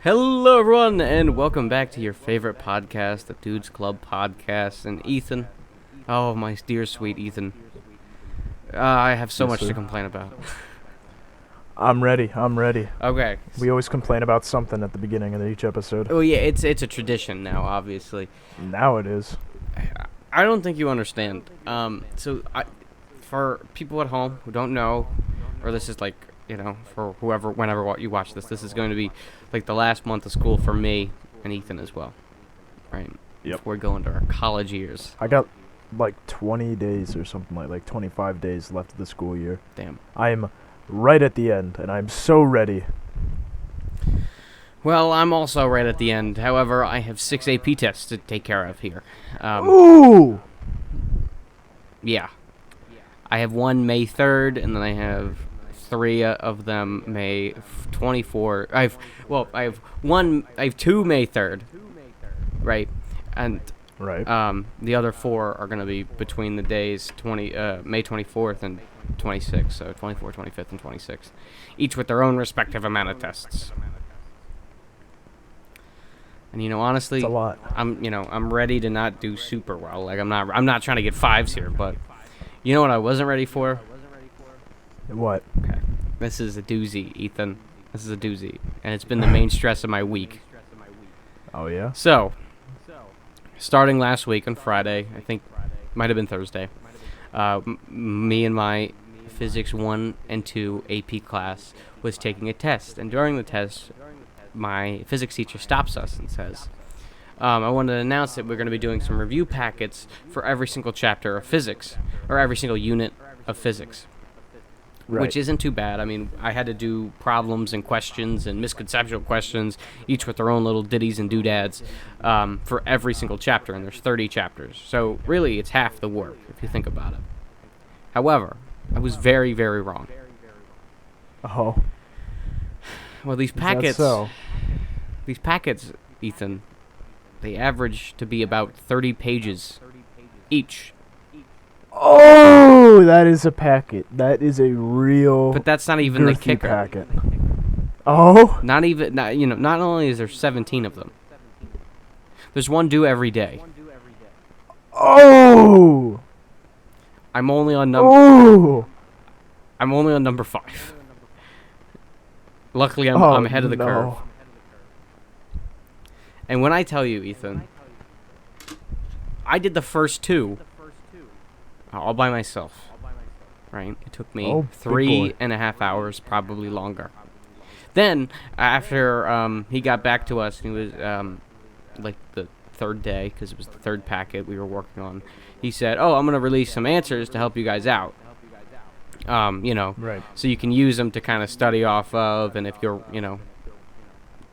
Hello, everyone, and welcome back to your favorite podcast, the Dudes Club Podcast. And Ethan, oh my dear sweet Ethan, I have so Yes, much sir. to complain about. I'm ready. Okay. We always complain about something at the beginning of each episode. Oh yeah, it's a tradition now. Obviously, Now it is. I don't think you understand. For people at home who don't know, or this is like for whenever you watch this, this is going to be like the last month of school for me and Ethan as well, right? Yep. Before we go into our college years. I got like 20 days or something like 25 days left of the school year. Damn. I'm right at the end, and I'm so ready. Well, I'm also right at the end. However, I have 6 AP tests to take care of here. Ooh! Yeah. I have one May 3rd, and then I have 3 of them May 24. I have 2 May 3rd, right? And Right. the other 4 are going to be between the days May 24th and 26th, so 24th, 25th, and 26th, each with their own respective amount of tests. And honestly, It's a lot. I'm ready to not do super well. Like I'm not trying to get 5s here, but you know what I wasn't ready for? What? Okay. This is a doozy, Ethan. This is a doozy, and it's been the main stress of my week. Oh, yeah? So, starting last week on Friday, I think might have been Thursday, me and my Physics 1 and 2 AP class was taking a test, and during the test, my physics teacher stops us and says, I wanted to announce that we're going to be doing some review packets for every single chapter of physics, or every single unit of physics. Right. Which isn't too bad. I mean, I had to do problems and questions and misconceptual questions, each with their own little ditties and doodads, for every single chapter, and there's 30 chapters. So really, it's half the work, if you think about it. However, I was very, very wrong. Oh. Well, these Is that packets, so? Ethan, they average to be about 30 pages each. Oh, that is a packet. That is a real But that's not even the girthy kicker. packet. Oh? Not only is there 17 of them, there's one due every day. Oh! I'm only on Oh! number 5. Luckily, Oh, I'm ahead of the no. curve. And when I tell you, Ethan, I did the first 2 all by myself. Right? It took me Oh, big 3.5 hours, probably longer. Then, after he got back to us, and he was like the 3rd day, because it was the 3rd packet we were working on, he said, "Oh, I'm going to release some answers to help you guys out. Right. So you can use them to kind of study off of, and if you're,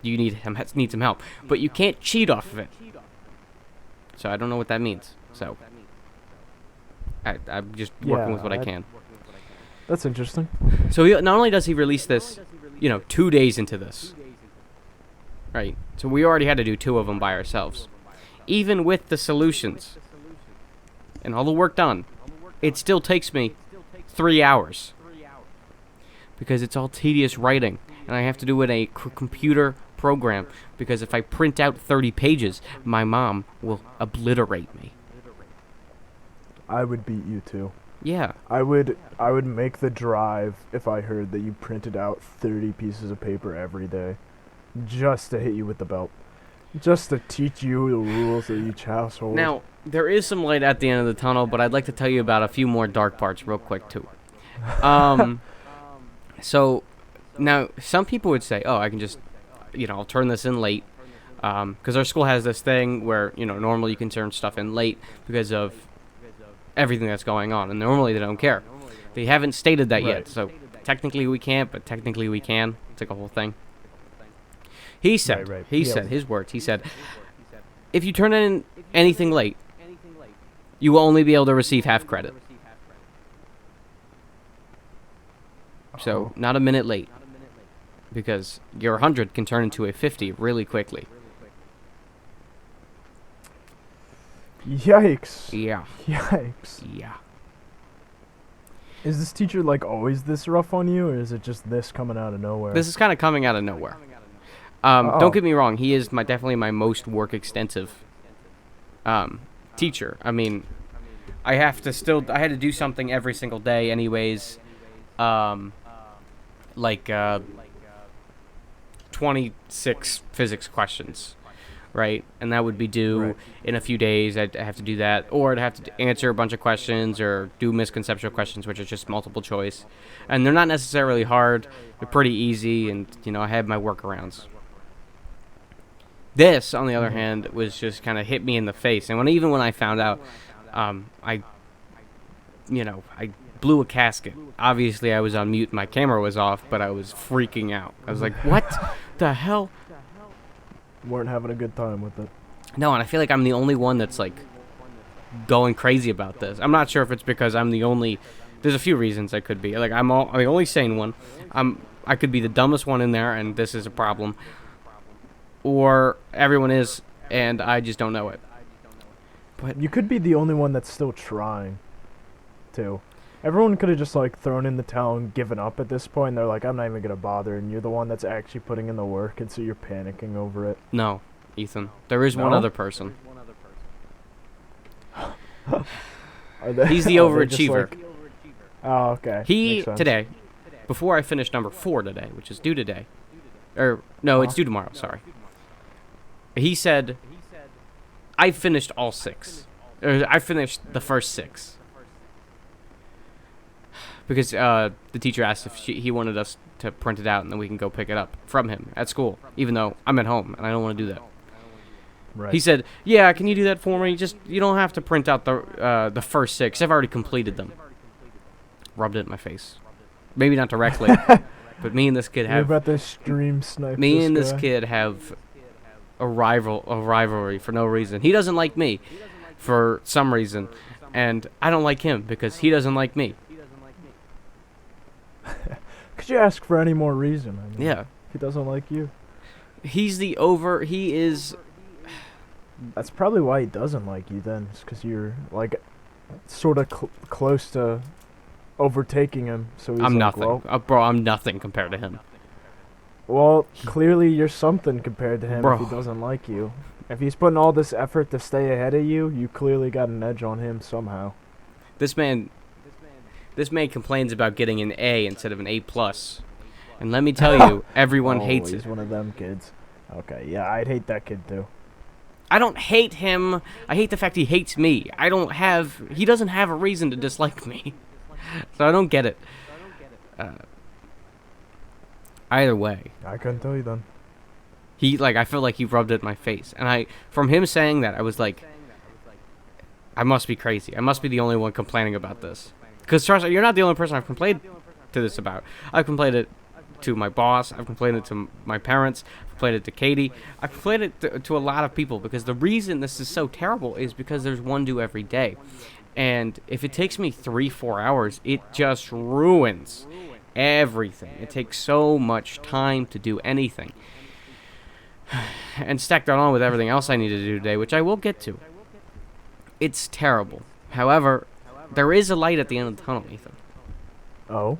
you need some help. But you can't cheat off of it. So I don't know what that means. So I'm just working with what I can. That's interesting. So not only does he release this, 2 days into this, right? So we already had to do 2 of them by ourselves. Even with the solutions and all the work done, it still takes me 3 hours because it's all tedious writing, and I have to do it in a computer program because if I print out 30 pages, my mom will obliterate me. I would beat you too. Yeah. I would make the drive if I heard that you printed out 30 pieces of paper every day just to hit you with the belt. Just to teach you the rules of each household. Now, there is some light at the end of the tunnel, but I'd like to tell you about a few more dark parts real quick, too. So, now, some people would say, oh, I can just, I'll turn this in late. Because our school has this thing where, normally you can turn stuff in late because of everything that's going on. And normally they don't care. They haven't stated that yet. Right. So, technically we can't, but technically we can. It's like a whole thing. He said, Right. he Yeah. said, his words, he said, if you turn in anything late, you will only be able to receive half credit. So, not a minute late. Because your 100 can turn into a 50 really quickly. Yikes. Yeah. Yikes. Yeah. Is this teacher like always this rough on you, or is it just this coming out of nowhere? This is kind of coming out of nowhere. Don't get me wrong. He is definitely my most work extensive teacher. I mean, I had to do something every single day, anyways. Like 26 physics questions, right? And that would be due in a few days. I'd have to do that, or I'd have to answer a bunch of questions or do misconceptual questions, which is just multiple choice. And they're not necessarily hard. They're pretty easy, and I have my workarounds. This, on the other hand, was just kind of hit me in the face. And even when I found out, I blew a gasket. Obviously, I was on mute. My camera was off, but I was freaking out. I was like, what the hell? Weren't having a good time with it. No, and I feel like I'm the only one that's, like, going crazy about this. I'm not sure if it's because I'm the only... There's a few reasons I could be. Like, I'm the only sane one. I could be the dumbest one in there, and this is a problem. Or everyone is, and I just don't know it. But you could be the only one that's still trying, too. Everyone could have just, like, thrown in the towel and given up at this point. They're like, I'm not even going to bother. And you're the one that's actually putting in the work, and so you're panicking over it. No, Ethan. There is one other person. He's the overachiever. Like... Oh, okay. He, today, before I finished number 4 today, which is due today. It's due tomorrow, sorry. He said, I finished all 6. I finished the first 6. Because the teacher asked if he wanted us to print it out and then we can go pick it up from him at school, even though I'm at home and I don't want to do that. Right. He said, yeah, can you do that for me? You don't have to print out the first 6. I've already completed them. Rubbed it in my face. Maybe not directly, but me and this kid have... You're about to stream snipe Me and this kid have a rivalry for no reason. He doesn't like me for some reason, and I don't like him because he doesn't like me. Could you ask for any more reason? I mean, yeah. He doesn't like you. He is... That's probably why he doesn't like you then. It's because you're, like, sort of close to overtaking him. So he's I'm like, nothing. Well, bro, I'm nothing compared to him. Well, clearly you're something compared to him Bro. if he doesn't like you. If he's putting all this effort to stay ahead of you, you clearly got an edge on him somehow. This man complains about getting an A instead of an A+. And let me tell you, everyone hates he's it. one of them kids. Okay, yeah, I'd hate that kid too. I don't hate him. I hate the fact he hates me. He doesn't have a reason to dislike me. So I don't get it. Either way. I couldn't tell you then. I feel like he rubbed it in my face. And from him saying that, I was like, I must be crazy. I must be the only one complaining about this. Because trust me, you're not the only person I've complained to this about. I've complained it to my boss. I've complained it to my parents. I've complained it to Katie. I've complained it to a lot of people because the reason this is so terrible is because there's one due every day. And if it takes me 3-4 hours, it just ruins everything. It takes so much time to do anything. And stack that on with everything else I need to do today, which I will get to. It's terrible. However, there is a light at the end of the tunnel, Ethan. Oh?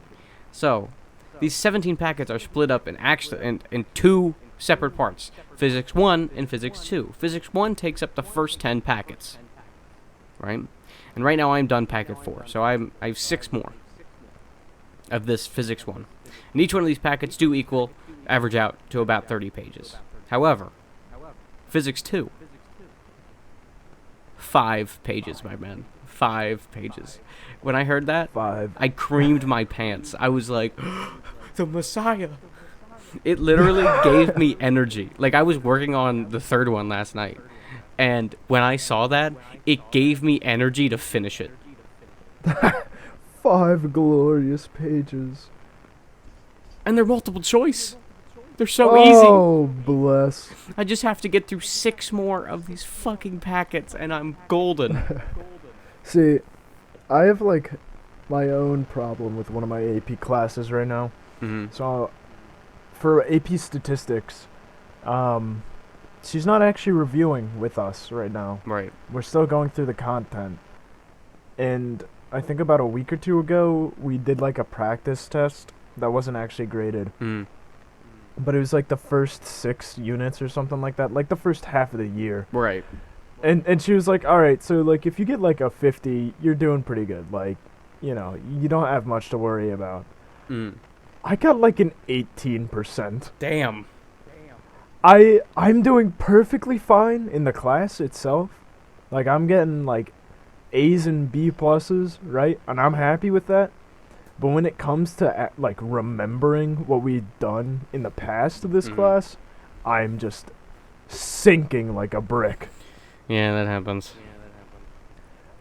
So, these 17 packets are split up in 2 separate parts. Physics 1 and Physics 2. Physics 1 takes up the first 10 packets. Right? And right now I'm done packet 4. So I have 6 more of this Physics 1. And each one of these packets do average out to about 30 pages. However, Physics 2, 5 pages, my man. 5 pages. When I heard that, 5. I creamed my pants. I was like, the Messiah. It literally gave me energy. Like, I was working on the 3rd one last night. And when I saw that, it gave me energy to finish it. 5 glorious pages. And they're multiple choice. They're so easy. Oh, bless. I just have to get through 6 more of these fucking packets, and I'm golden. See, I have, like, my own problem with one of my AP classes right now. Mm-hmm. So, for AP statistics, she's not actually reviewing with us right now. Right. We're still going through the content. And I think about a week or 2 ago, we did, like, a practice test that wasn't actually graded. Mm. but it was like the first 6 units or something like that, like the first half of the year. Right. And she was like, all right, so like if you get like a 50, you're doing pretty good. Like, you don't have much to worry about. Mm. I got like an 18%. Damn. I'm doing perfectly fine in the class itself. Like I'm getting like A's and B pluses, right? And I'm happy with that. But when it comes to like remembering what we've done in the past of this class, I'm just sinking like a brick. Yeah, that happens.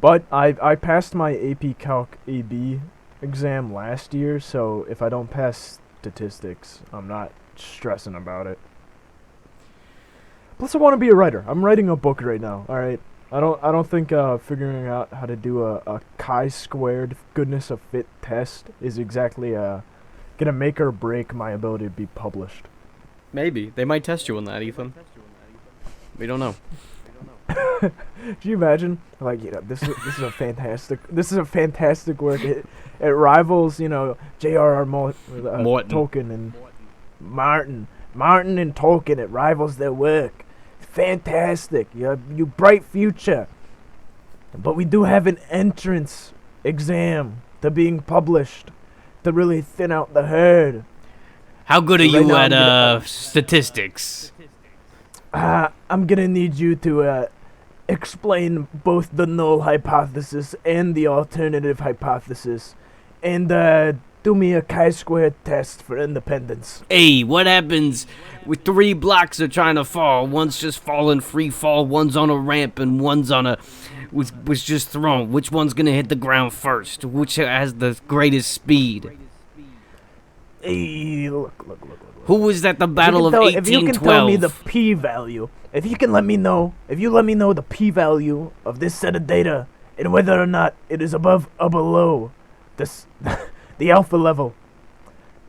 But I passed my AP Calc AB exam last year, so if I don't pass statistics, I'm not stressing about it. Plus, I want to be a writer. I'm writing a book right now. All right. I don't think figuring out how to do a chi-squared goodness of fit test is exactly gonna make or break my ability to be published. Maybe. They might test you on that, Ethan. We don't know. Can you imagine? Like, this is a fantastic work. It rivals, J.R.R. Morton. Tolkien and Martin and Tolkien. It rivals their work. Fantastic. You bright future. But we do have an entrance exam to being published to really thin out the herd. How good are So right you now at statistics? I'm gonna need you to explain both the null hypothesis and the alternative hypothesis, and do me a chi-square test for independence. Hey, what happens with 3 blocks are trying to fall? One's just falling free fall, one's on a ramp, and one's on a was just thrown. Which one's gonna hit the ground first? Which has the greatest speed? Hey, look. Who was at the Battle of 1812? If you can tell me the p-value, if you let me know the p-value of this set of data and whether or not it is above or below this the alpha level,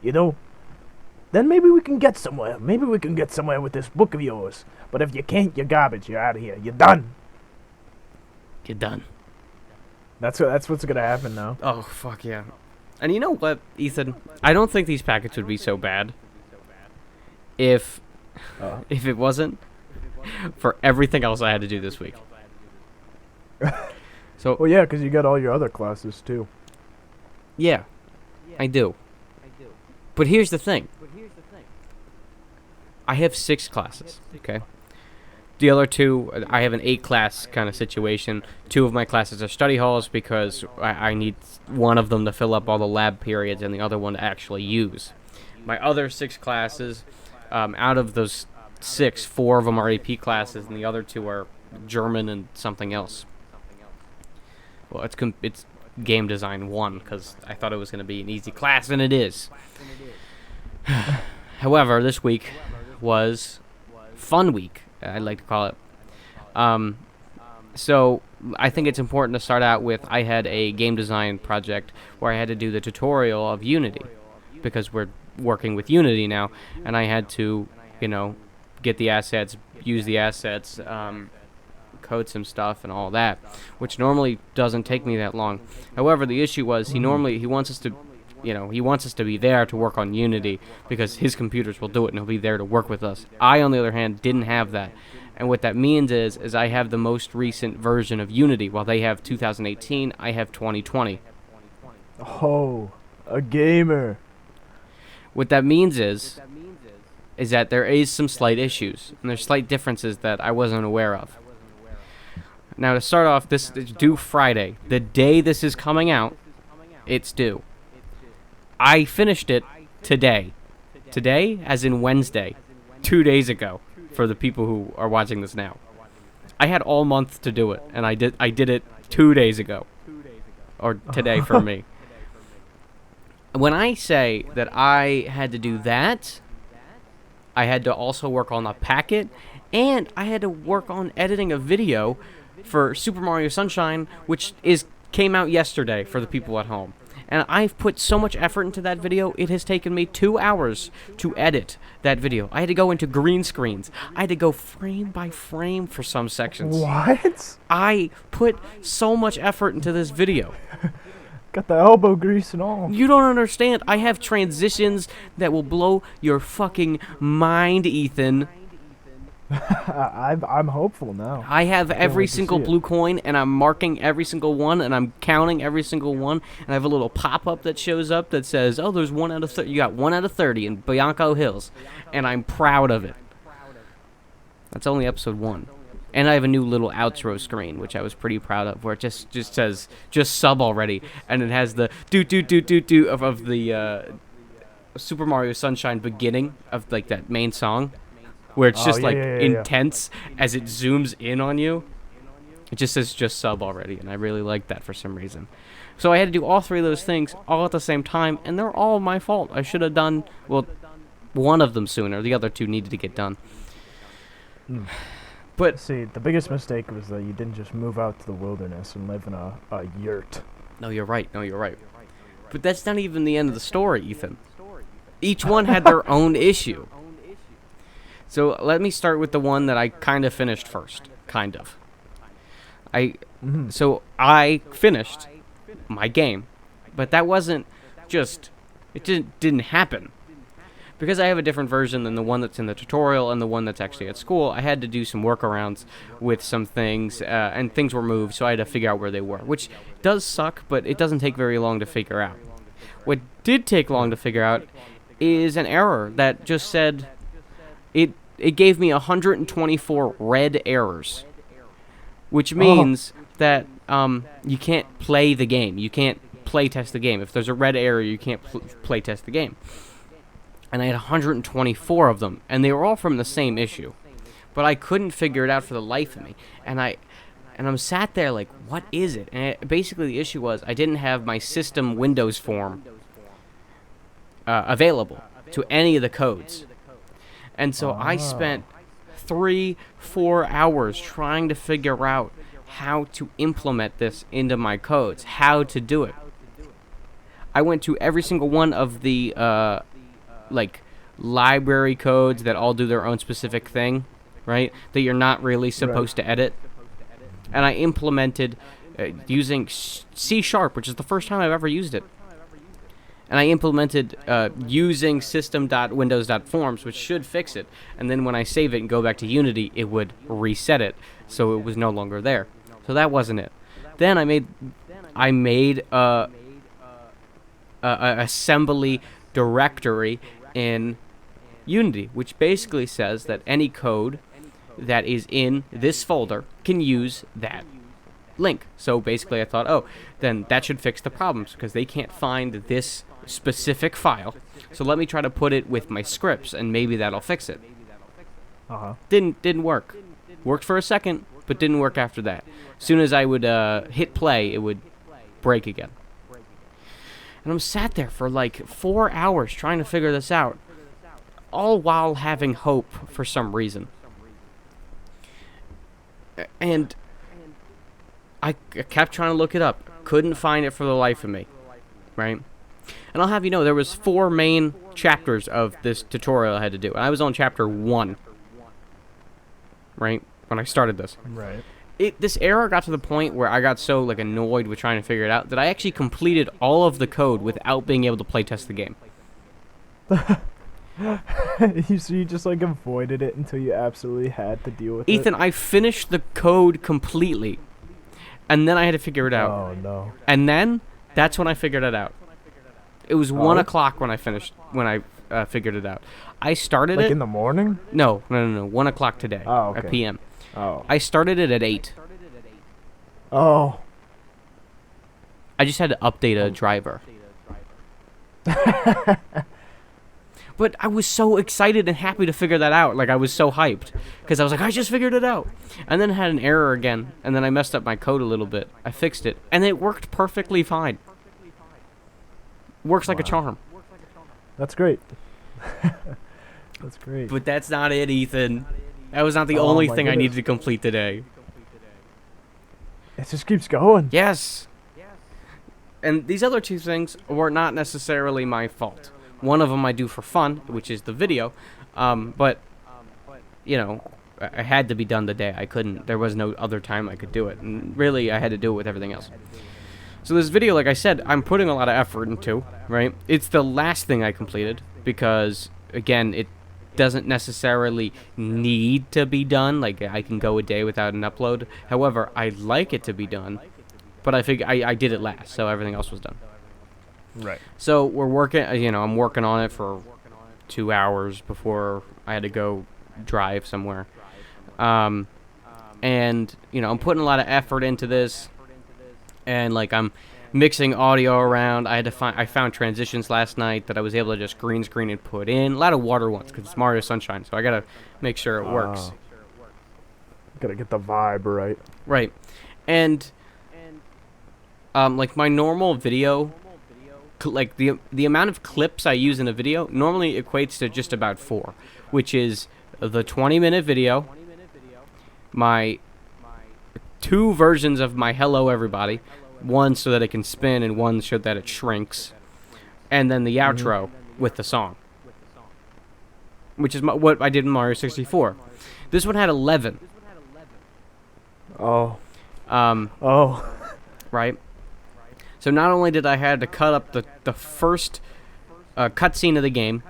then maybe we can get somewhere. Maybe we can get somewhere with this book of yours. But if you can't, you're garbage. You're out of here. You're done. You're done. That's what's gonna happen now. Oh, fuck yeah. And you know what, Ethan? I don't think these packets would be so bad if it wasn't for everything else I had to do this week. So, Well, yeah, because you got all your other classes too. yeah, I do. But here's the thing. I have 6 classes, okay? The other 2, I have an 8-class kind of situation. 2 of my classes are study halls because I need one of them to fill up all the lab periods and the other one to actually use. My other 6 classes, out of those 6, 4 of them are AP classes and the other 2 are German and something else. Well, it's game design 1 because I thought it was going to be an easy class, and it is. However, this week was fun week, I'd like to call it. So I think it's important to start out with, I had a game design project where I had to do the tutorial of Unity because we're working with Unity now, and I had to, get the assets, use the assets, code some stuff and all that, which normally doesn't take me that long. However, the issue was he wants us to he wants us to be there to work on Unity because his computers will do it and he'll be there to work with us. I, on the other hand, didn't have that. And what that means is I have the most recent version of Unity. While they have 2018, I have 2020. Oh, a gamer. What that means is that there is some slight issues, and there's slight differences that I wasn't aware of. Now, to start off, this is due Friday. The day this is coming out, it's due. I finished it today. Today, as in Wednesday. 2 days ago, for the people who are watching this now. I had all month to do it, and I did it 2 days ago. Or today for me. When I say that I had to do that, I had to also work on the packet, and I had to work on editing a video for Super Mario Sunshine, which came out yesterday for the people at home. And I've put so much effort into that video, it has taken me 2 hours to edit that video. I had to go into green screens. I had to go frame by frame for some sections. What? I put so much effort into this video. Got the elbow grease and all. You don't understand. I have transitions that will blow your fucking mind, Ethan. I'm hopeful now. I have every wait to single see it. blue coin, and I'm marking every single one, and I'm counting every single one, and I have a little pop-up that shows up that says, oh, there's 1 out of 30. You got 1 out of 30 in Bianco Hills, and I'm proud of it. That's only episode 1. And I have a new little outro screen, which I was pretty proud of, where it just says, just sub already, and it has the do of the Super Mario Sunshine beginning of, like, that main song, where it's just, yeah. intense as it zooms in on you. It just says just sub already, and I really like that for some reason. So I had to do all 3 of those things all at the same time, and they're all my fault. I should have done, well, one of them sooner. The other 2 needed to get done. But See, the biggest mistake was that you didn't just move out to the wilderness and live in a yurt. No, you're right. But that's not even the end of the story, Ethan. Each one had their own issue. So let me start with the one that I kind of finished first. Kind of. So I finished my game. But that wasn't just... It didn't happen. Because I have a different version than the one that's in the tutorial and the one that's actually at school, I had to do some workarounds with some things, and things were moved, so I had to figure out where they were, which does suck, but it doesn't take very long to figure out. What did take long to figure out is an error that just said it gave me 124 red errors, which means that you can't play the game. You can't play test the game. If there's a red error, you can't play test the game. And I had 124 of them, and they were all from the same issue. But I couldn't figure it out for the life of me. And I'm sat there like, what is it? And basically the issue was I didn't have my system Windows form available to any of the codes. And so I spent 3-4 hours trying to figure out how to implement this into my codes, how to do it. I went to every single one of the library codes that all do their own specific thing, right? That you're not really supposed to edit. And I implemented using C#, which is the first time I've ever used it. And I implemented using system.windows.forms, which should fix it. And then when I save it and go back to Unity, it would reset it, so it was no longer there. So that wasn't it. Then I made a assembly directory in Unity, which basically says that any code that is in this folder can use that link. So basically I thought, oh, then that should fix the problems because they can't find this specific file. So let me try to put it with my scripts and maybe that'll fix it. Didn't work. Worked for a second, but didn't work after that. As soon as I would hit play, it would break again. And I'm sat there for like 4 hours trying to figure this out, all while having hope for some reason. And I kept trying to look it up. Couldn't find it for the life of me, right? And I'll have you know, there was 4 main chapters of this tutorial I had to do. And I was on chapter 1, right, when I started this. Right. This error got to the point where I got so annoyed with trying to figure it out that I actually completed all of the code without being able to play test the game. So you just avoided it until you absolutely had to deal with Ethan, I finished the code completely, and then I had to figure it out. Oh no. And then that's when I figured it out. It was 1 o'clock when I finished figured it out. I started it in the morning? No, 1 o'clock today. Oh, okay. At PM. Oh. I started it at 8. Oh. I just had to update a driver. But I was so excited and happy to figure that out. I was so hyped. Because I was like, I just figured it out. And then had an error again. And then I messed up my code a little bit. I fixed it. And it worked perfectly fine. Works like a charm. That's great. That's great. But that's not it, Ethan. That was not the only thing I needed to complete today. It just keeps going. Yes. And these other 2 things were not necessarily my fault. One of them I do for fun, which is the video. But, I had to be done the day. I couldn't. There was no other time I could do it. And really, I had to do it with everything else. So this video, like I said, I'm putting a lot of effort into, right? It's the last thing I completed because, again, it doesn't necessarily need to be done. Like, I can go a day without an upload. However, I'd like it to be done, but I figured I did it last, so everything else was done. Right. So we're working, I'm working on it for 2 hours before I had to go drive somewhere. And, I'm putting a lot of effort into this, and, like, I'm mixing audio around. I found transitions last night that I was able to just green screen and put in. A lot of water ones, because it's Mario Sunshine, so I gotta make sure it works. Gotta get the vibe right. Right. And, like, my normal video, like, the amount of clips I use in a video normally equates to just about 4, which is the 20-minute video, my 2 versions of my Hello Everybody, one so that it can spin and one so that it shrinks, and then the outro with the song, which is what I did in Mario 64. This one had 11. Oh. Right? So not only did I have to cut up the first cutscene of the game,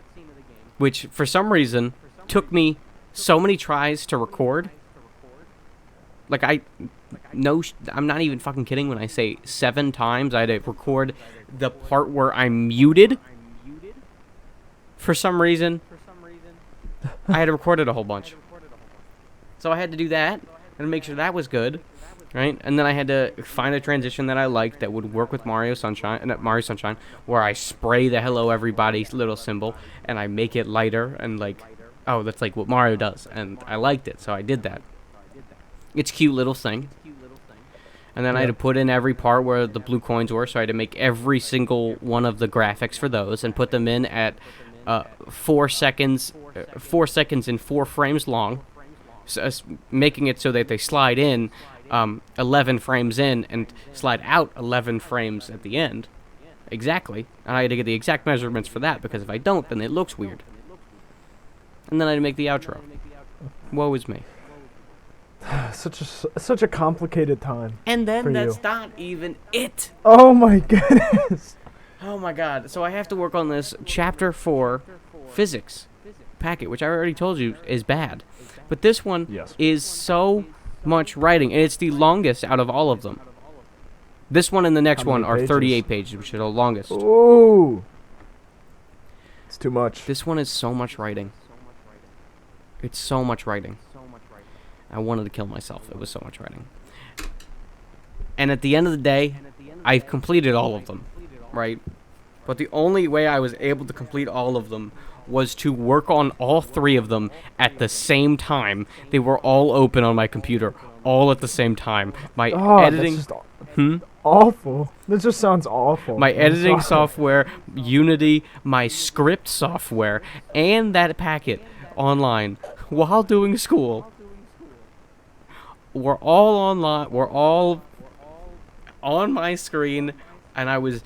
which for some reason took me so many tries to record. Like, I'm not even fucking kidding when I say 7 times I had to record the part where I'm muted. For some reason, I had to record it a whole bunch. So I had to do that and make sure that was good, right? And then I had to find a transition that I liked that would work with Mario Sunshine, where I spray the Hello Everybody little symbol and I make it lighter and, like, oh, that's like what Mario does, and I liked it, so I did that. It's a cute little thing. And then I had to put in every part where the blue coins were, so I had to make every single one of the graphics for those and put them in at 4 seconds and 4 frames long, so, making it so that they slide in 11 frames in and slide out 11 frames at the end. Exactly. And I had to get the exact measurements for that, because if I don't, then it looks weird. And then I had to make the outro. Woe is me. Such a complicated time. And then for that's you. not even it. Oh my goodness. Oh my god. So I have to work on this Chapter 4 physics packet, which I already told you is bad. But this one is so much writing, and it's the longest out of all of them. This one and the next one are 38 pages, which are the longest. Ooh. It's too much. This one is so much writing. It's so much writing. I wanted to kill myself. It was so much writing. And at the end of the day, I've completed all of them, right? But the only way I was able to complete all of them was to work on all 3 of them at the same time. They were all open on my computer, all at the same time. My editing... That's just awful. That just sounds awful. My editing software, Unity, my script software, and that packet online while doing school. We're all online. We're all on my screen, and I was...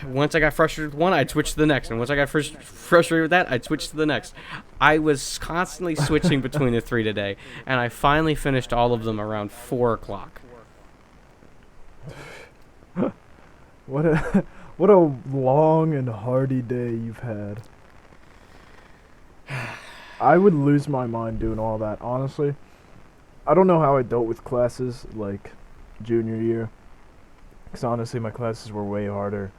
Once I got frustrated with one, I'd switch to the next, and once I got frustrated with that, I'd switch to the next. I was constantly switching between the 3 today, and I finally finished all of them around 4 o'clock. What a long and hardy day you've had. I would lose my mind doing all that, honestly. I don't know how I dealt with classes like junior year, because honestly my classes were way harder.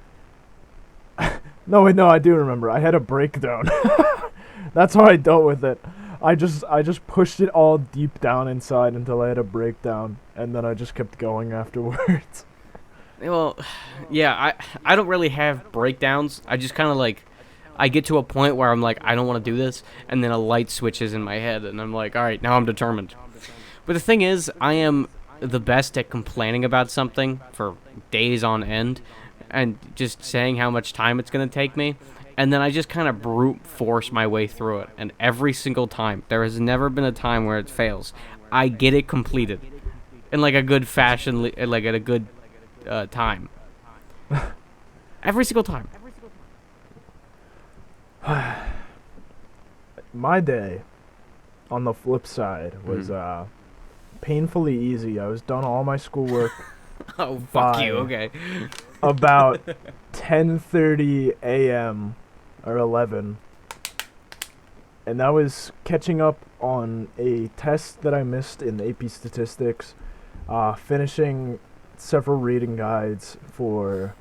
No, I do remember. I had a breakdown. That's how I dealt with it. I just pushed it all deep down inside until I had a breakdown, and then I just kept going afterwards. Well, yeah, I don't really have breakdowns. I just kind of, like, I get to a point where I'm like, I don't want to do this, and then a light switches in my head, and I'm like, all right, now I'm determined. But the thing is, I am the best at complaining about something for days on end, and just saying how much time it's going to take me, and then I just kind of brute force my way through it, and every single time, there has never been a time where it fails. I get it completed in, like, a good fashion, like, at a good time. Every single time. My day, on the flip side, was painfully easy. I was done all my schoolwork. Oh, fuck you, okay. about 10:30 a.m. or 11, and that was catching up on a test that I missed in AP Statistics, finishing several reading guides for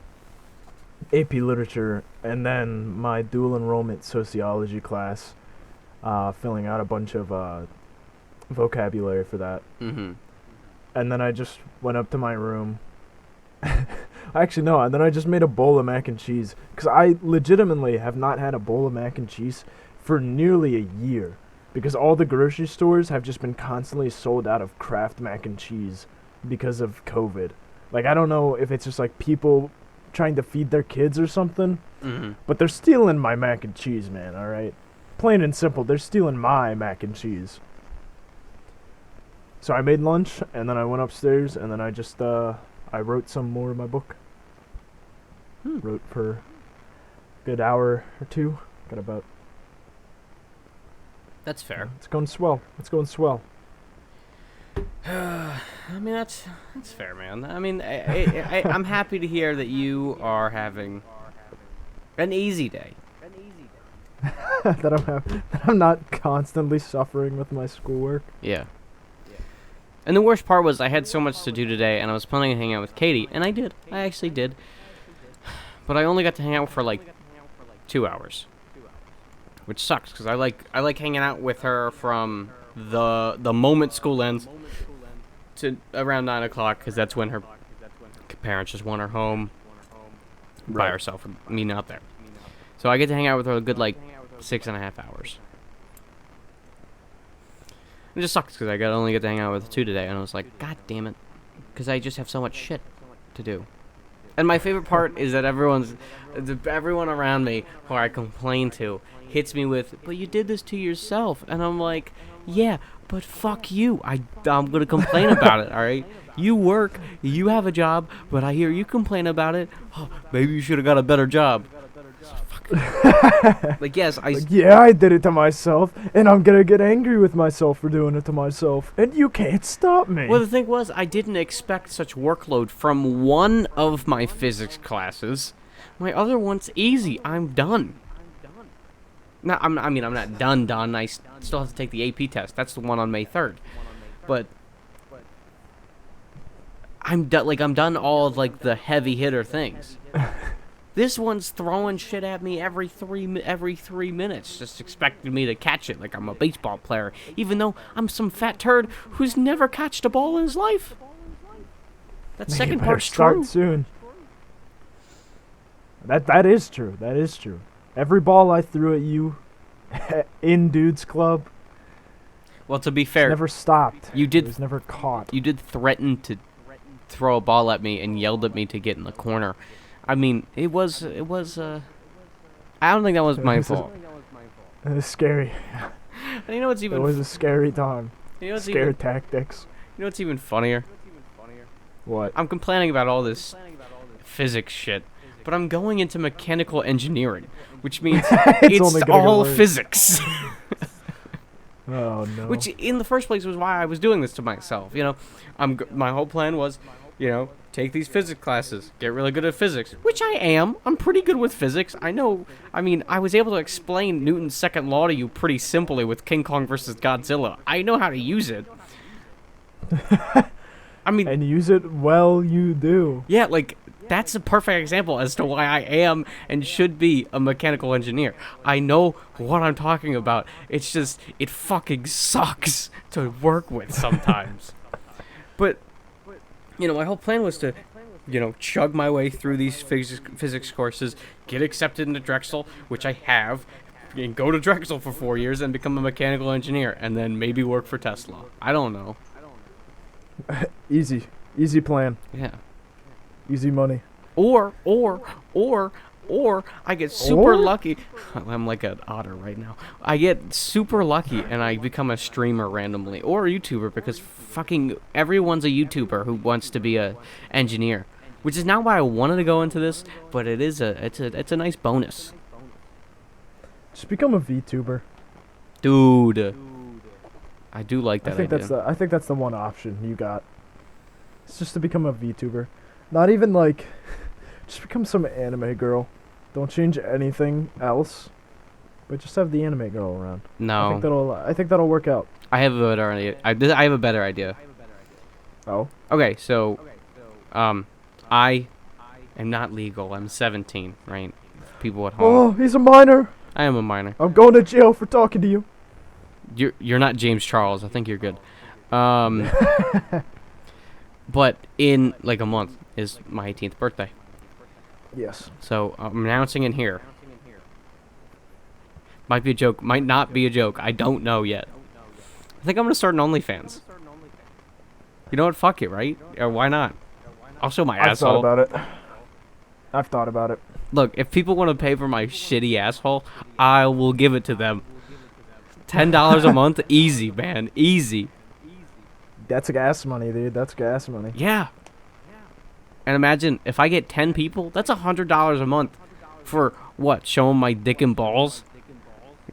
AP Literature, and then my dual enrollment sociology class, filling out a bunch of vocabulary for that. Mm-hmm. And then I just went up to my room. Actually, no, and then I just made a bowl of mac and cheese, because I legitimately have not had a bowl of mac and cheese for nearly a year, because all the grocery stores have just been constantly sold out of Kraft mac and cheese because of COVID. Like, I don't know if it's just like people trying to feed their kids or something, Mm-hmm. but they're stealing my mac and cheese, man, alright? Plain and simple, they're stealing my mac and cheese. So I made lunch, and then I went upstairs, and then I just, I wrote some more of my book. Wrote for a good hour or two. Got about... That's fair. It's going swell. It's going swell. I mean, that's fair, man. I mean, I'm happy to hear that you are having an easy day. that I'm not constantly suffering with my schoolwork. Yeah. And the worst part was I had so much to do today, and I was planning on hanging out with Katie, and I did. I actually did. But I only got to hang out for like 2 hours, which sucks because I like hanging out with her from the moment school ends to around 9 o'clock, because that's when her parents just want her home by Right. herself and me not there. So I get to hang out with her a good like 6.5 hours. It just sucks because I only get to hang out with 2 today, and I was like, God damn it, because I just have so much shit to do. And my favorite part is that everyone around me who I complain to hits me with, but you did this to yourself, and I'm like, yeah, but fuck you. I'm gonna complain about it. All right, you work, you have a job, but I hear you complain about it. Oh, maybe you should have got a better job. Like, yes, Like, yeah, I did it to myself, and I'm gonna get angry with myself for doing it to myself, and you can't stop me. Well, the thing was, I didn't expect such workload from one of my physics classes. My other one's easy. I'm done. No, I'm not done. I still have to take the AP test. That's the one on May 3rd. But I'm done. Like, I'm done all of, like, the heavy hitter things. This one's throwing shit at me every 3 minutes, just expecting me to catch it like I'm a baseball player, even though I'm some fat turd who's never catched a ball in his life. That Man, second you better part's start true. soon. That is true. That is true. Every ball I threw at you in Dudes Club Well, to be fair, never stopped. you did- It was never caught. you did threaten to throw a ball at me and yelled at me to get in the corner. I mean, it was. I don't think that was my fault. It was scary. And you know what's It even? was a scary time. You know what's Scare even? tactics. You know what's even funnier? What? I'm complaining about all this physics shit, but I'm going into mechanical engineering, which means it's only gonna get all worse. physics. Oh no. Which, in the first place, was why I was doing this to myself. You know, my whole plan was, take these physics classes, get really good at physics, which I am. I'm pretty good with physics. I know. I mean, I was able to explain Newton's second law to you pretty simply with King Kong versus Godzilla. I know how to use it. I mean, And use it well, you do. yeah, like, that's a perfect example as to why I am and should be a mechanical engineer. I know what I'm talking about. It's just, it fucking sucks to work with sometimes. But, my whole plan was to, chug my way through these physics courses, get accepted into Drexel, which I have, and go to Drexel for 4 years and become a mechanical engineer, and then maybe work for Tesla. I don't know. Easy plan. Yeah. Easy money. Or I get super Or? lucky. I'm like an otter right now. I get super lucky and I become a streamer randomly, or a YouTuber, because fucking everyone's a YouTuber who wants to be a engineer, which is not why I wanted to go into this, but it's a nice bonus, Just become a VTuber. dude. I do like that I think idea. that's the one option you got. It's just to become a VTuber. Not even like Just become some anime girl. Don't change anything else, but just have the anime girl around. No, I think that'll work out. I have a better idea. I have a better idea. Oh. Okay, so, I am not legal. I'm 17, right? People at home. Oh, he's a minor. I am a minor. I'm going to jail for talking to you. You're not James Charles. I think you're good. But in like a month is my 18th birthday. Yes. So I'm announcing it here. Might be a joke. Might not be a joke. I don't know yet. I think I'm gonna start an OnlyFans. You know what? Fuck it, right? Or why not? I'll show my I've asshole. thought about it. I've thought about it. Look, if people want to pay for my shitty asshole, I will give it to them. $10 a month, easy, man, easy. That's gas money, dude. That's gas money. Yeah. And imagine if I get 10 people, that's $100 a month for what? Showing my dick and balls?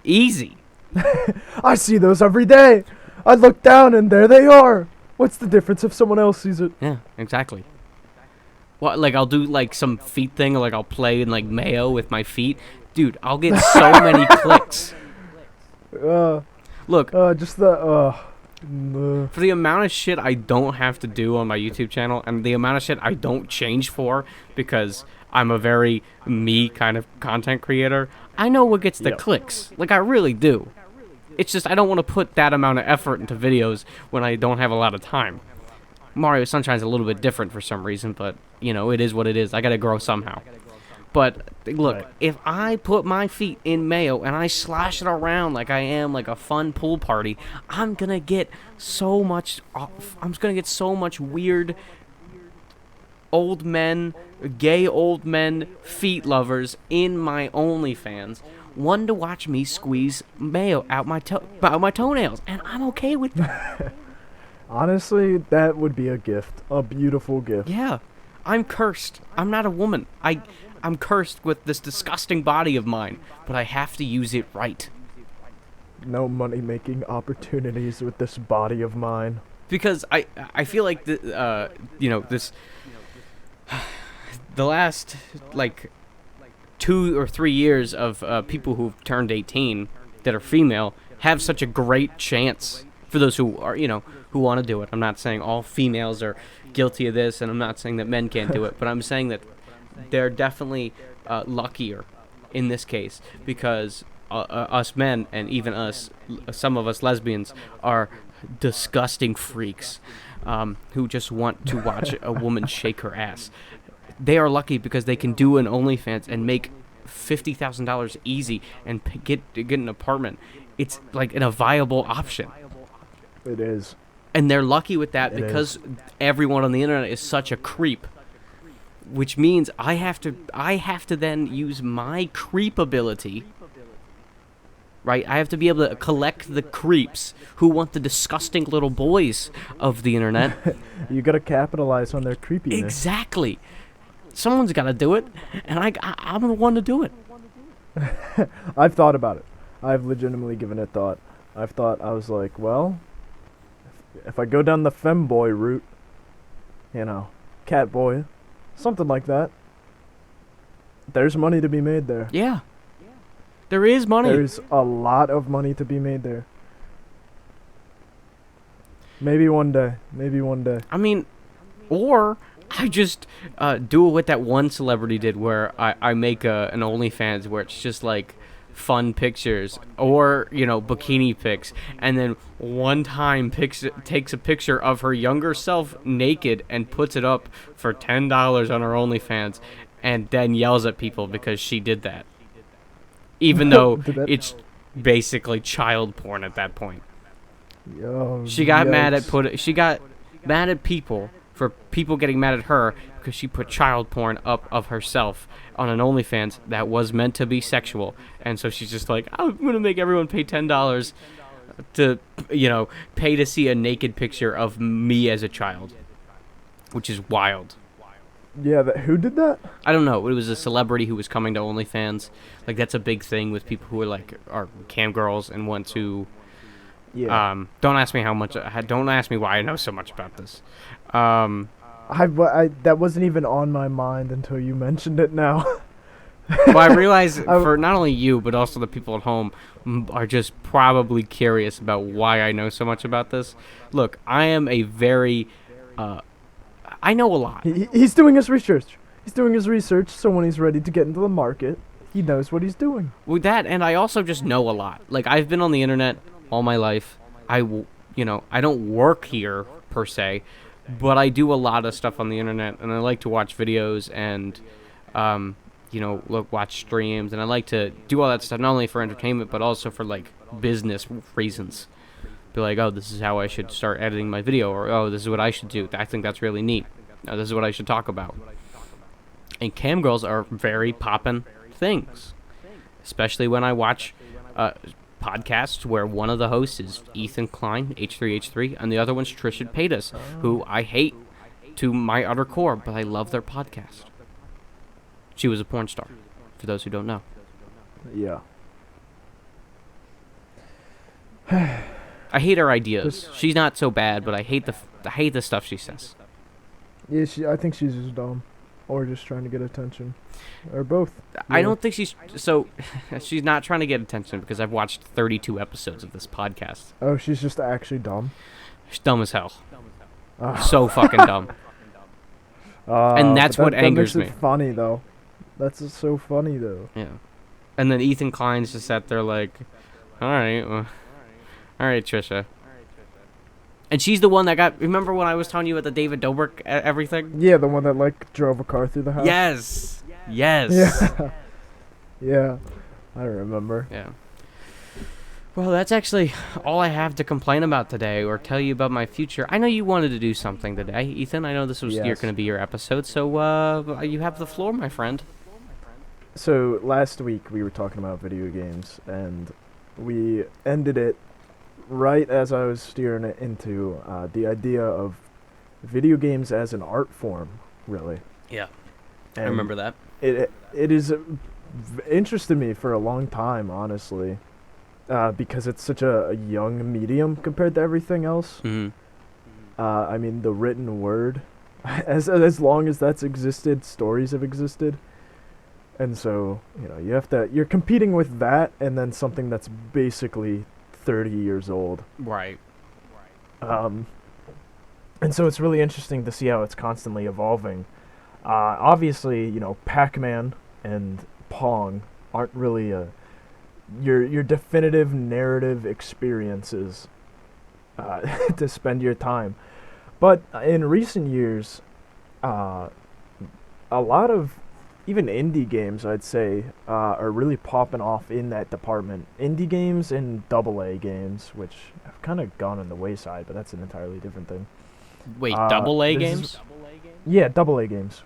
Easy. I see those every day. I look down and there they are. What's the difference if someone else sees it? Yeah, exactly. What, like I'll do like some feet thing, like I'll play in like Mayo with my feet. Dude, I'll get so many clicks. Look, Just the for the amount of shit I don't have to do on my YouTube channel and the amount of shit I don't change for because I'm a very me kind of content creator, I know what gets the Yep. clicks. Like, I really do. It's just I don't want to put that amount of effort into videos when I don't have a lot of time. Mario Sunshine's a little bit different for some reason, but, you know, it is what it is. I gotta grow somehow. But, look, Right. if I put my feet in Mayo and I slash it around like I am like a fun pool party, I'm gonna get so much weird old men, gay old men, feet lovers in my OnlyFans. One to watch me squeeze Mayo out my toenails, and I'm okay with that. honestly, that would be a gift. A beautiful gift. Yeah, I'm cursed. I'm not a woman. I'm cursed with this disgusting body of mine, but I have to use it right. No money-making opportunities with this body of mine. Because I feel like the last like 2 or 3 years of people who've turned 18 that are female have such a great chance for those who are who want to do it. I'm not saying all females are guilty of this, and I'm not saying that men can't do it, but I'm saying that they're definitely luckier in this case because us men and even some of us lesbians are disgusting freaks who just want to watch a woman shake her ass. They are lucky because they can do an OnlyFans and make $50,000 easy and get an apartment. It's like a viable option. It is. And they're lucky with that It because everyone on the internet is such a creep. Which means I have to then use my creep ability. Right? I have to be able to collect the creeps who want the disgusting little boys of the internet. You gotta capitalize on their creepiness. Exactly. Someone's got to do it, and I'm the one to do it. I've thought about it. I've legitimately given it thought. I was like, well, if I go down the femboy route, cat boy, something like that, there's money to be made there. Yeah. There is money. There's a lot of money to be made there. Maybe one day. I mean, or I just do what that one celebrity did where I make an OnlyFans where it's just like fun pictures or, bikini pics. And then one time takes a picture of her younger self naked and puts it up for $10 on her OnlyFans and then yells at people because she did that. Even though it's basically child porn at that point. Yo, She got mad yikes. at people for people getting mad at her because she put child porn up of herself on an OnlyFans that was meant to be sexual. And so she's just like, I'm going to make everyone pay $10 to, pay to see a naked picture of me as a child, which is wild. Yeah, who did that? I don't know. It was a celebrity who was coming to OnlyFans. Like, that's a big thing with people who are cam girls and want to... Yeah. Don't ask me how much. Don't ask me why I know so much about this. that wasn't even on my mind until you mentioned it now. Well, I realize for not only you, but also the people at home are just probably curious about why I know so much about this. Look, I am a very, I know a lot. He's doing his research. He's doing his research, so when he's ready to get into the market, he knows what he's doing. With that, and I also just know a lot. Like, I've been on the internet all my life. I don't work here, per se, but I do a lot of stuff on the internet, and I like to watch videos and, watch streams, and I like to do all that stuff not only for entertainment but also for like business reasons. Be like, oh, this is how I should start editing my video, or oh, this is what I should do. I think that's really neat. This is what I should talk about. And cam girls are very poppin' things, especially when I watch podcasts where one of the hosts is Ethan Klein, H3H3, and the other one's Trisha Paytas, who I hate to my utter core, but I love their podcast. She was a porn star, for those who don't know. Yeah. I hate her ideas. She's not so bad, but I hate the stuff she says. Yeah, I think she's just dumb, or just trying to get attention, or both. I don't think she's not trying to get attention, because I've watched 32 episodes of this podcast. Oh, she's just actually dumb. She's dumb as hell. So fucking dumb. And that's what angers me. That makes it funny though. That's just so funny though. Yeah. And then Ethan Klein's just sat there like, all right, Trisha. And she's the one that got. Remember when I was telling you about the David Dobrik everything? Yeah, the one that like drove a car through the house. Yes. Yeah. Yeah. I remember. Yeah. Well, that's actually all I have to complain about today, or tell you about my future. I know you wanted to do something today, Ethan. I know this was going to be your episode, so you have the floor, my friend. So last week we were talking about video games, and we ended it right as I was steering it into the idea of video games as an art form, really. Yeah, and I remember that. It is interested me for a long time, honestly, because it's such a young medium compared to everything else. Mm-hmm. I mean, the written word, as long as that's existed, stories have existed. And so, you're competing with that and then something that's basically 30 years old. Right. And so it's really interesting to see how it's constantly evolving. Obviously, Pac-Man and Pong aren't really your definitive narrative experiences to spend your time. But in recent years, a lot of even indie games, I'd say, are really popping off in that department. Indie games and AA games, which have kind of gone on the wayside, but that's an entirely different thing. Wait, AA games? Yeah, AA games.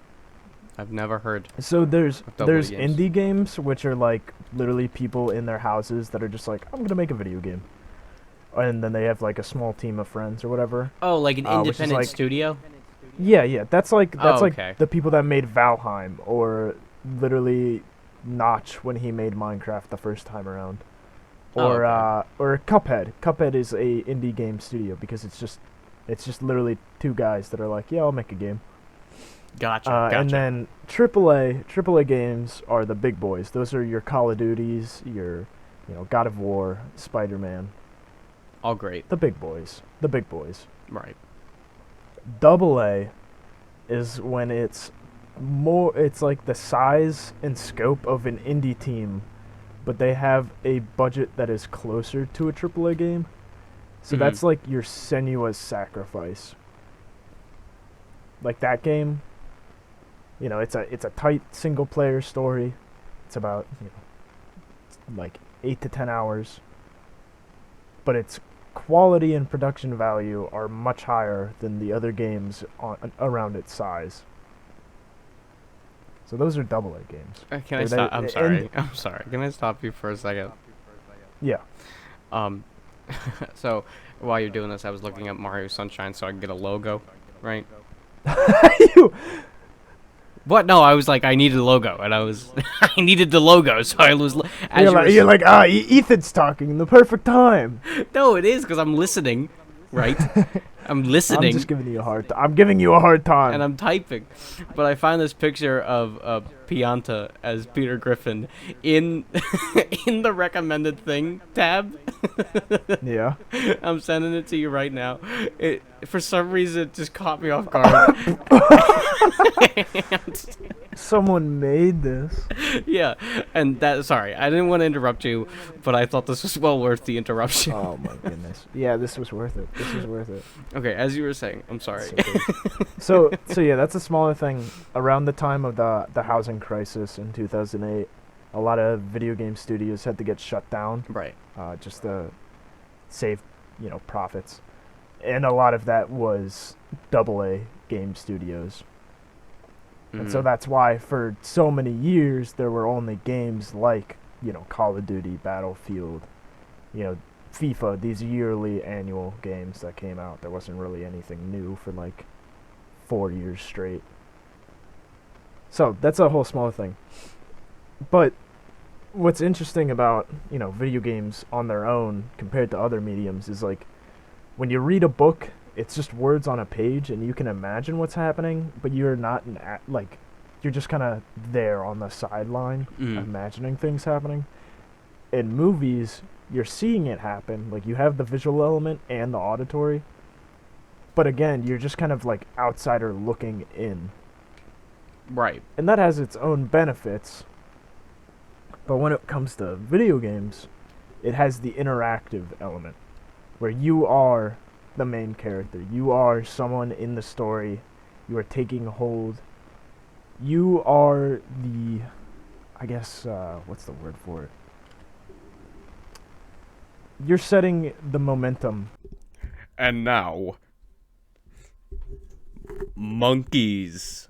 I've never heard. So there's games. indie games, which are like literally people in their houses that are just like, I'm gonna make a video game, and then they have like a small team of friends or whatever. Oh, like an independent studio? Yeah, that's like okay. the people that made Valheim, or literally Notch when he made Minecraft the first time around, or or Cuphead. Cuphead is a indie game studio because it's just literally two guys that are like, yeah, I'll make a game. Gotcha. And then AAA games are the big boys. Those are your Call of Duties, your God of War, Spider-Man. All great. The big boys. Right. AA is when it's like the size and scope of an indie team, but they have a budget that is closer to a AAA game. So that's like your Senua's Sacrifice. Like that game, it's a tight single player story. It's about like 8 to 10 hours. But its quality and production value are much higher than the other games around its size. So those are AA games. Can I stop? I'm sorry. Can I stop you for a second? Yeah. So while you're doing this, I was looking up Mario Sunshine so I can get a logo, right? What? No, I was like, I needed a logo, and I needed the logo, so I was. You're like, Ethan's talking in the perfect time. No, it is because I'm listening, right? I'm I'm listening. just giving you a hard time. I'm giving you a hard time. And I'm typing, but I find this picture of Pianta as Peter Griffin in in the recommended thing tab. Yeah. I'm sending it to you right now. It for some reason it just caught me off guard. Someone made this. Yeah, and that. Sorry, I didn't want to interrupt you, but I thought this was well worth the interruption. Oh my goodness. Yeah, this was worth it. This was worth it. Okay, as you were saying, I'm sorry. So yeah, that's a smaller thing. Around the time of the housing crisis in 2008, a lot of video game studios had to get shut down, Right. just to save, profits, and a lot of that was AA game studios. And so Mhm. that's why for so many years there were only games like, Call of Duty, Battlefield, FIFA, these yearly annual games that came out. There wasn't really anything new for like 4 years straight. So that's a whole small thing. But what's interesting about, video games on their own compared to other mediums is like when you read a book, it's just words on a page and you can imagine what's happening, but you're not you're just kind of there on the sideline imagining things happening. In movies, you're seeing it happen, like you have the visual element and the auditory, but again, you're just kind of like outsider looking in. Right. And that has its own benefits. But when it comes to video games, it has the interactive element where you are the main character. You are someone in the story. You are taking hold. You are the, I guess, what's the word for it? You're setting the momentum. And now, monkeys.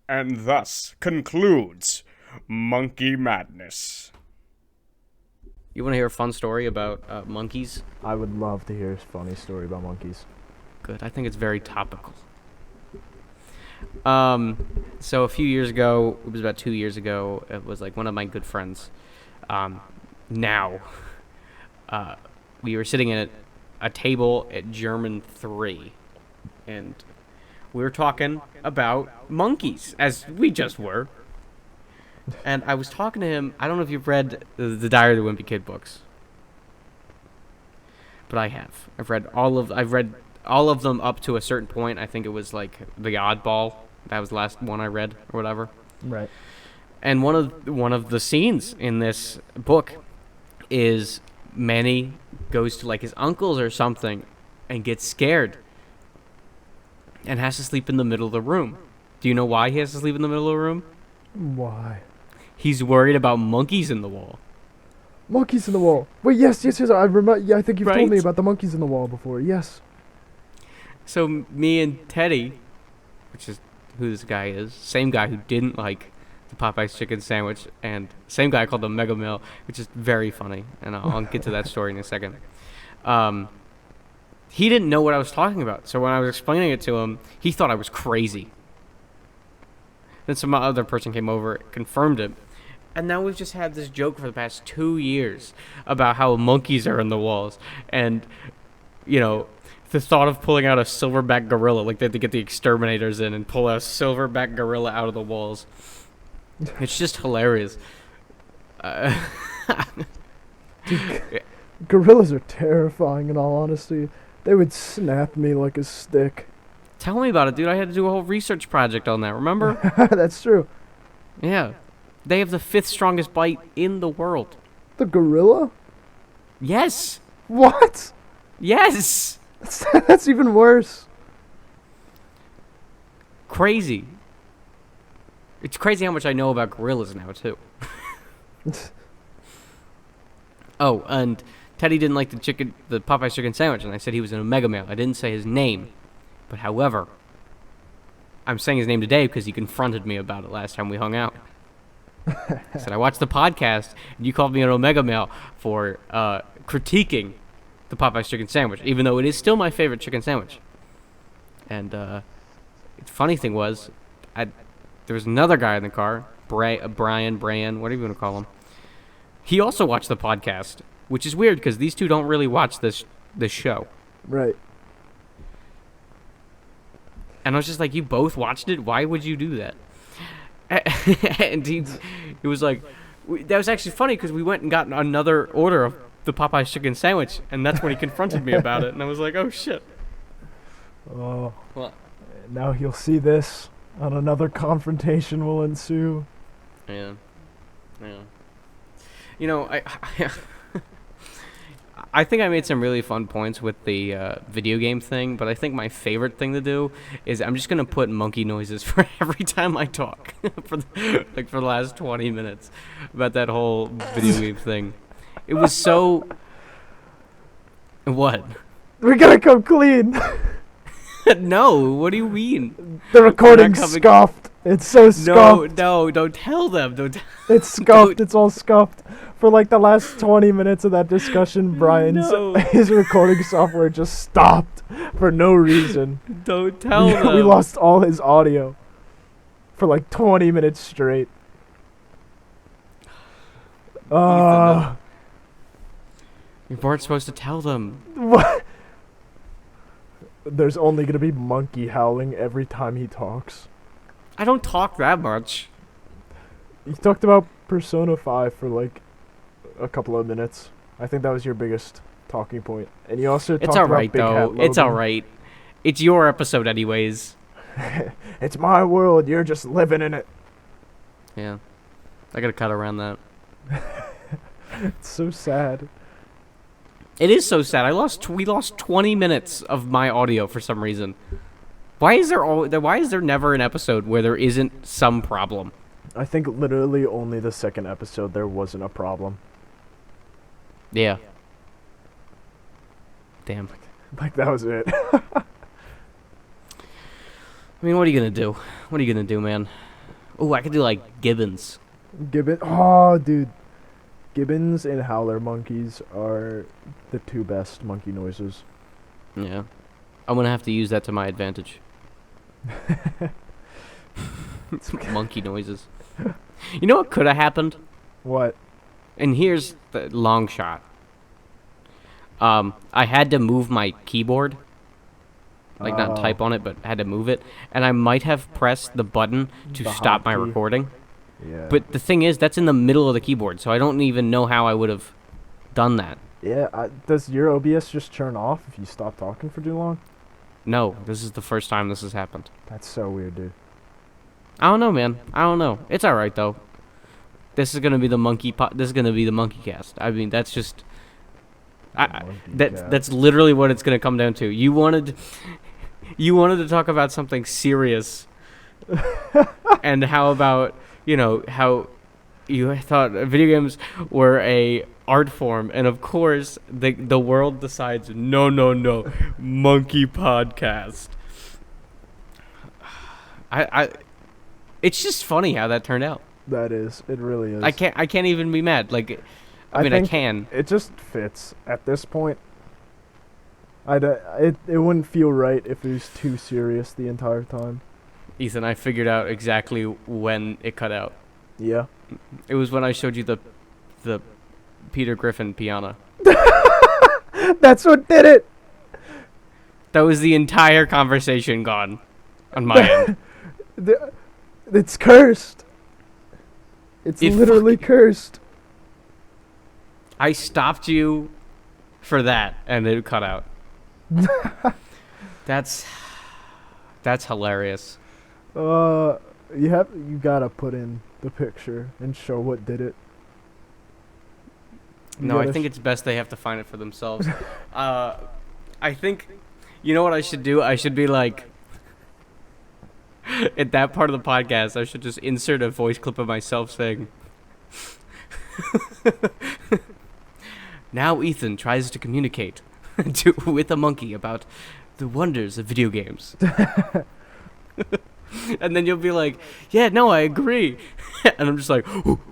And thus concludes Monkey Madness. You want to hear a fun story about monkeys? I would love to hear a funny story about monkeys. Good. I think it's very topical. So a few years ago, it was about 2 years ago, it was like one of my good friends. We were sitting at a table at German 3, and we were talking about monkeys, as we just were. And I was talking to him. I don't know if you've read the Diary of the Wimpy Kid books, but I have. I've read all of them up to a certain point. I think it was like The Oddball. That was the last one I read, or whatever. Right. And one of the scenes in this book is Manny goes to like his uncle's or something and gets scared and has to sleep in the middle of the room. Do you know why he has to sleep in the middle of the room? Why? He's worried about monkeys in the wall. Monkeys in the wall. Wait, yes. I remember. Yeah, I think you've told me Right? about the monkeys in the wall before. Yes. So me and Teddy, which is who this guy is, same guy who didn't like the Popeye's chicken sandwich, and same guy called the Mega Mill, which is very funny, and I'll get to that story in a second. He didn't know what I was talking about, so when I was explaining it to him, he thought I was crazy. Then some other person came over, confirmed it, and now we've just had this joke for the past 2 years about how monkeys are in the walls, and the thought of pulling out a silverback gorilla, like they had to get the exterminators in and pull a silverback gorilla out of the walls. It's just hilarious. Gorillas are terrifying, in all honesty. They would snap me like a stick. Tell me about it, dude. I had to do a whole research project on that, remember? That's true. Yeah. They have the 5th strongest bite in the world. The gorilla? Yes. What? Yes. That's even worse. Crazy. It's crazy how much I know about gorillas now, too. Oh, and Teddy didn't like the Popeye's chicken sandwich, and I said he was an Omega male. I didn't say his name. But however, I'm saying his name today because he confronted me about it last time we hung out. I said, I watched the podcast, and you called me an Omega male for critiquing the Popeye's chicken sandwich, even though it is still my favorite chicken sandwich. And the funny thing was, there was another guy in the car, Brian, whatever you want to call him. He also watched the podcast, which is weird because these two don't really watch this show. Right. And I was just like, you both watched it? Why would you do that? And he was like, that was actually funny because we went and got another order of the Popeye's chicken sandwich, and that's when he confronted me about it, and I was like, oh shit. Oh. What? Now he'll see this, and another confrontation will ensue. Yeah. You know, I think I made some really fun points with the video game thing, but I think my favorite thing to do is I'm just gonna put monkey noises for every time I talk for the last 20 minutes about that whole video game thing. It was so. What? We're gonna come clean. No, what do you mean? The recording's scuffed. It's so scuffed. No, don't tell them. It's scuffed. It's all scuffed. For like the last 20 minutes of that discussion, his recording software just stopped for no reason. Don't tell them. We lost all his audio for like 20 minutes straight. You weren't supposed to tell them. What? There's only gonna be monkey howling every time he talks. I don't talk that much. You talked about Persona 5 for like a couple of minutes. I think that was your biggest talking point. And you also talked about Big Hat Logan. It's alright. It's your episode anyways. It's my world. You're just living in it. Yeah. I gotta cut around that. It's so sad. It is so sad. We lost 20 minutes of my audio for some reason. Why is there never an episode where there isn't some problem? I think literally only the second episode there wasn't a problem. Yeah. Damn. Like that was it. I mean, what are you gonna do? What are you gonna do, man? Oh, I could do like Gibbons. Oh, dude. Gibbons and howler monkeys are the two best monkey noises. Yeah. I'm gonna have to use that to my advantage. Monkey noises. You know what could have happened? What? And here's the long shot. I had to move my keyboard. Like, not type on it, but had to move it. And I might have pressed the button to stop my recording. Yeah. But the thing is, that's in the middle of the keyboard, so I don't even know how I would have done that. Yeah, does your OBS just turn off if you stop talking for too long? No, this is the first time this has happened. That's so weird, dude. I don't know, man. I don't know. It's all right though. This is gonna be the This is gonna be the monkey cast. I mean, that's just. That's literally what it's gonna come down to. You wanted to talk about something serious, and how about how you thought video games were a art form, and of course the world decides no, monkey podcast. It's just funny how that turned out. That is. It really is. I can't even be mad. Like, I mean, I can. It just fits at this point. It wouldn't feel right if it was too serious the entire time. Ethan, I figured out exactly when it cut out. Yeah. It was when I showed you the Peter Griffin piano. That's what did it. That was the entire conversation gone on my end. It's cursed. It's literally cursed. I stopped you for that, and it cut out. That's hilarious. You gotta put in the picture and show what did it. No, I think it's best they have to find it for themselves. I think, you know what I should do? I should be like, at that part of the podcast, I should just insert a voice clip of myself saying, now Ethan tries to communicate with a monkey about the wonders of video games. And then you'll be like, yeah, no, I agree. And I'm just like, and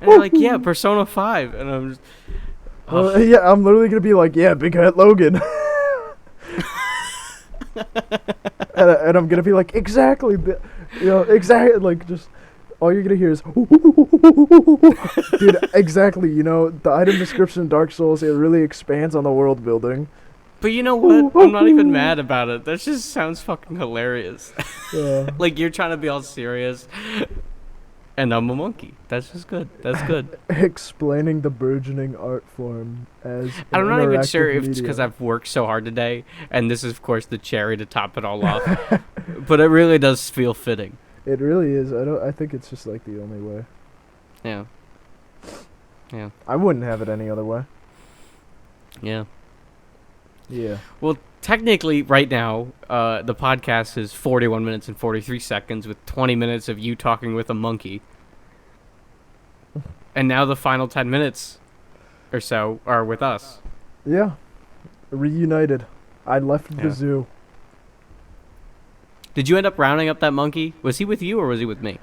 they're like, yeah, Persona 5. And I'm just, yeah, I'm literally gonna be like, yeah, Big Hat Logan. and I'm gonna be like, exactly, exactly, like, just, all you're gonna hear is, dude, exactly, the item description in Dark Souls, it really expands on the world building. but you know what? I'm not even mad about it. That just sounds fucking hilarious. Yeah. Like, you're trying to be all serious, and I'm a monkey. That's just good. That's good. Explaining the burgeoning art form as I'm not even sure if it's media. because I've worked so hard today, and this is, of course, the cherry to top it all off. But it really does feel fitting. It really is. I think it's just like the only way. Yeah. Yeah. I wouldn't have it any other way. Yeah. Yeah. Well, technically, right now, the podcast is 41 minutes and 43 seconds with 20 minutes of you talking with a monkey. And now the final 10 minutes or so are with us. Yeah. Reunited. I left Yeah. the zoo. Did you end up rounding up that monkey? Was he with you or was he with me?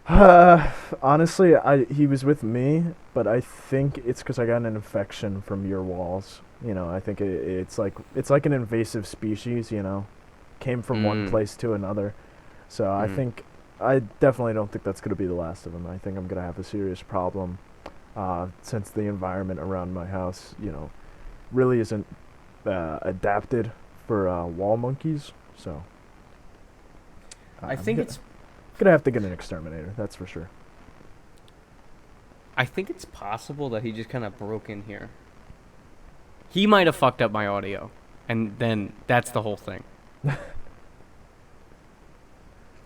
Honestly, he was with me, but I think it's because I got an infection from your walls. I think it's like an invasive species. Came from one place to another. So I definitely don't think that's gonna be the last of them. I think I'm gonna have a serious problem, since the environment around my house, really isn't adapted for wall monkeys. So I think it's gonna have to get an exterminator. That's for sure. I think it's possible that he just kind of broke in here. He might have fucked up my audio, and then that's the whole thing.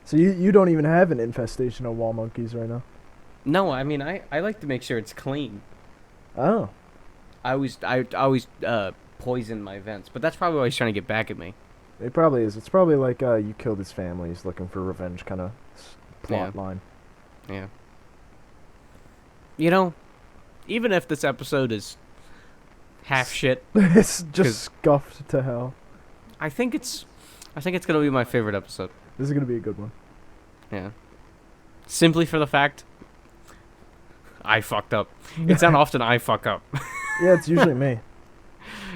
So you don't even have an infestation of wall monkeys right now? No, I mean I like to make sure it's clean. Oh. I always poison my vents, but that's probably why he's trying to get back at me. It probably is. It's probably like you killed his family. He's looking for revenge kind of plot line. Yeah. Even if this episode is half shit, It's just scuffed to hell. I think it's gonna be my favorite episode. This is gonna be a good one. Yeah. Simply for the fact I fucked up. It's not often I fuck up. Yeah, it's usually me.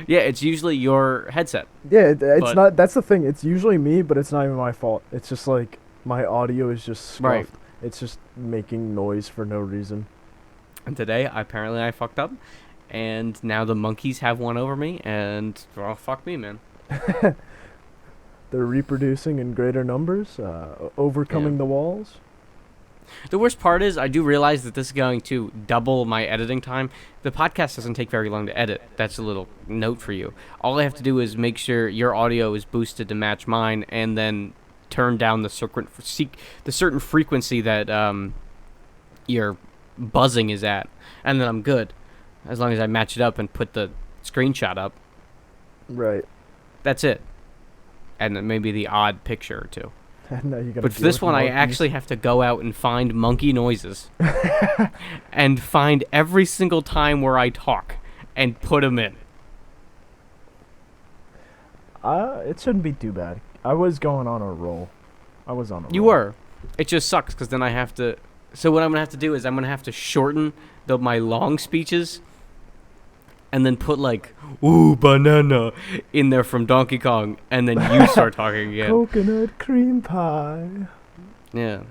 Yeah, it's usually your headset. Yeah, it's But- not. That's the thing. It's usually me, but it's not even my fault. It's just like my audio is just scuffed. Right. It's just making noise for no reason. And today, apparently I fucked up. And now the monkeys have one over me, and, well, fuck me, man. They're reproducing in greater numbers, overcoming Yeah. the walls. The worst part is, I do realize that this is going to double my editing time. The podcast doesn't take very long to edit. That's a little note for you. All I have to do is make sure your audio is boosted to match mine, and then turn down the certain frequency that your buzzing is at, and then I'm good. As long as I match it up and put the screenshot up, Right. that's it. And then maybe the odd picture or two. And now you gotta But for deal this with one, I monkeys. actually have to go out and find monkey noises. And find every single time where I talk and put them in. It shouldn't be too bad. I was going on a roll. You were. It just sucks because then I have to... So what I'm going to have to do is I'm going to have to shorten my long speeches and then put like, ooh, banana in there from Donkey Kong, and then you start talking again. Coconut cream pie. Yeah.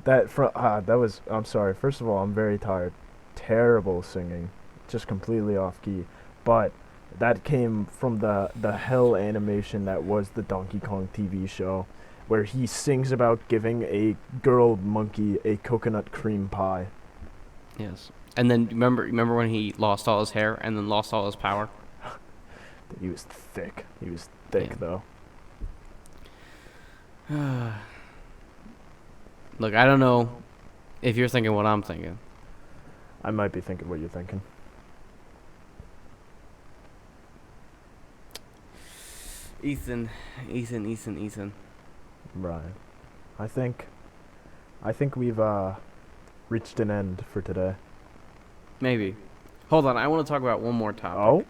That was. I'm sorry. First of all, I'm very tired. Terrible singing, just completely off key. But that came from the hell animation that was the Donkey Kong TV show, where he sings about giving a girl monkey a coconut cream pie. Yes. And then remember when he lost all his hair and then lost all his power? He was thick. He was thick Yeah. though. Look, I don't know if you're thinking what I'm thinking, I might be thinking what you're thinking. Ethan. Right. I think we've reached an end for today. Maybe. Hold on, I want to talk about one more topic. Oh.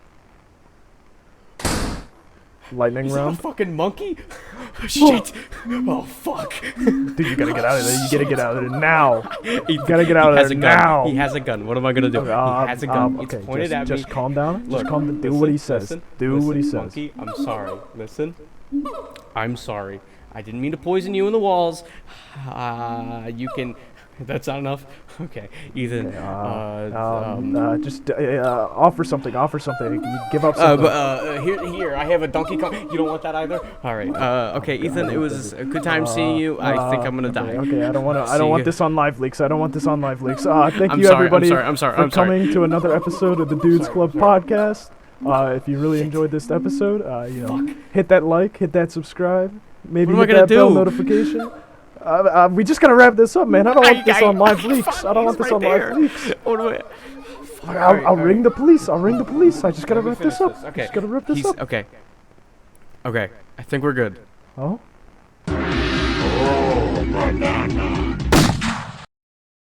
Lightning Is that a round. fucking monkey? Shit. Oh, fuck. Dude, you gotta get out of there. You gotta get out of there now. You gotta get out of there now. He has a gun. What am I gonna do? He has a gun. It's pointed at me. Just calm down. Look, Just calm down. Do listen, what he says. listen, Do what he listen, says. Monkey, I'm sorry. Listen. I'm sorry. I didn't mean to poison you in the walls. You can... That's not enough? Okay, Ethan. Just offer something. Offer something. You give up something. Here, I have a Donkey Kong. You don't want that either? All right. Okay, Ethan, it was a good time seeing you. I think I'm gonna die. Okay, I don't want to. I don't want this on live leaks. I don't want this on live leaks. Thank I'm you sorry, everybody I'm sorry. for coming to another episode of the Dudes Club podcast. If you really enjoyed this episode, hit that like, hit that subscribe, maybe What am I hit gonna that bell do? notification. We just gotta wrap this up, man. I don't want this on live leaks. I don't want this on live leaks. What do I... I'll ring the police. I'll ring the police. I just gotta wrap this up. Okay. Just gotta wrap this up. Okay. Okay. I think we're good. Oh. Oh, banana.